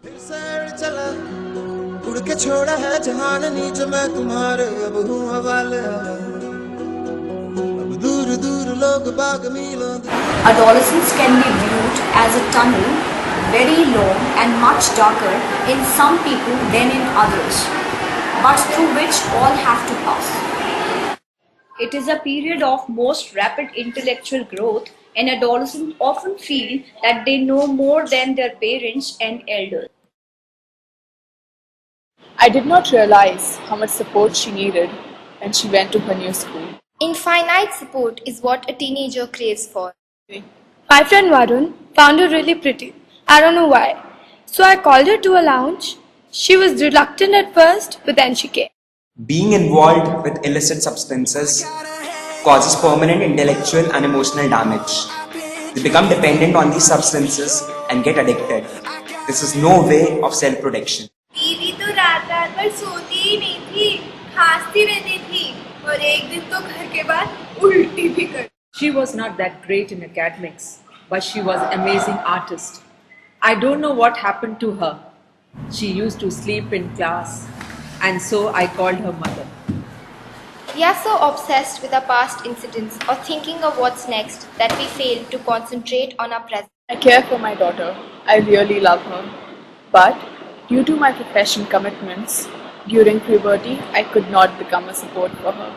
चला उड़ के छोड़ा है जहान नीच मैं तुम्हारे अब हूँ हवाले अब दूर दूर लोग बाग मीलों Adolescence can be viewed as a tunnel, very long and much darker in some people than in others, but through which all have to pass. It is a period of most rapid intellectual growth, and adolescents often feel that they know more than their parents and elders. I did not realize how much support she needed when she went to her new school. Infinite support is what a teenager craves for. My friend Varun found her really pretty. I don't know why. So I called her to a lounge. She was reluctant at first, but then she came. Being involved with illicit substances causes permanent intellectual and emotional damage. They become dependent on these substances and get addicted. This is no way of self-protection. दीदी तो रात रात भर सोती ही नहीं थी, खांसती रहती थी और एक दिन तो घर के बाद उल्टी भी कर. She was not that great in academics, but she was an amazing artist. I don't know what happened to her. She used to sleep in class, and so I called her mother. We are so obsessed with our past incidents or thinking of what's next that we fail to concentrate on our present. I care for my daughter. I really love her. But due to my professional commitments, during puberty, I could not become a support for her.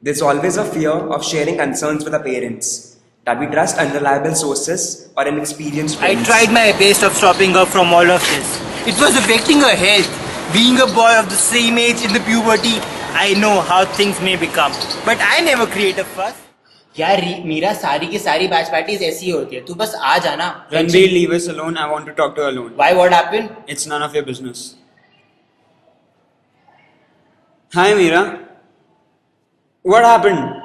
There's always a fear of sharing concerns with our parents, that we trust unreliable sources or inexperienced I friends. tried my best of stopping her from all of this. It was affecting her health. Being a boy of the same age in the puberty, I know how things may become. But I never create a fuss. यार मीरा सारी की सारी batch parties ऐसी ही होती है तू बस आ जाना Ranveer, leave us alone. I want to talk to her alone. Why, what happened? It's none of your business. Hi Meera. What happened?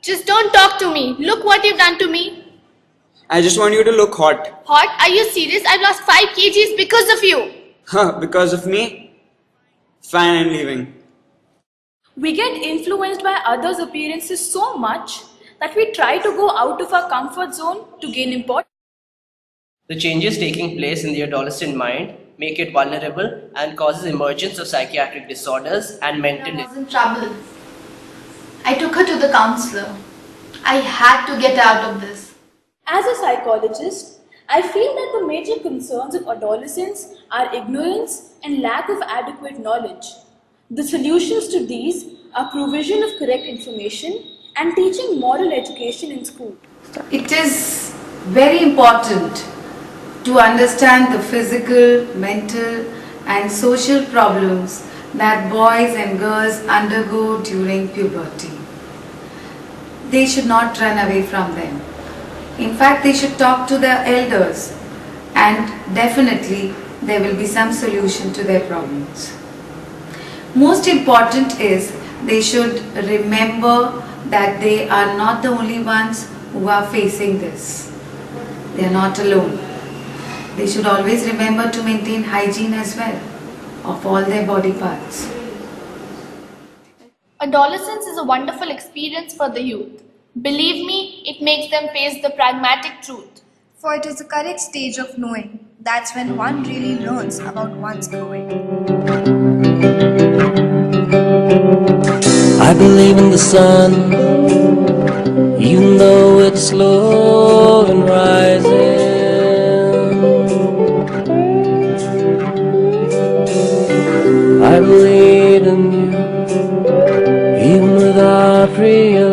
Just don't talk to me. Look what you've done to me. I just want you to look hot. Hot? Are you serious? I've lost 5 kgs because of you. Huh, because of me? Fine, I'm leaving. We get influenced by others' appearances so much that we try to go out of our comfort zone to gain importance. The changes taking place in the adolescent mind make it vulnerable and causes emergence of psychiatric disorders and mental I was in trouble. I took her to the counselor. I had to get out of this. As a psychologist, I feel that the major concerns of adolescents are ignorance and lack of adequate knowledge. The solutions to these are provision of correct information and teaching moral education in school. It is very important to understand the physical, mental and social problems that boys and girls undergo during puberty. They should not run away from them. In fact, they should talk to their elders and definitely there will be some solution to their problems. Most important is they should remember that they are not the only ones who are facing this. They are not alone. They should always remember to maintain hygiene as well of all their body parts. Adolescence is a wonderful experience for the youth. Believe me, it makes them face the pragmatic truth. For it is the correct stage of knowing. That's when one really learns about one's growing. I believe in the sun, even though it's slow and rising. I believe in you, even without real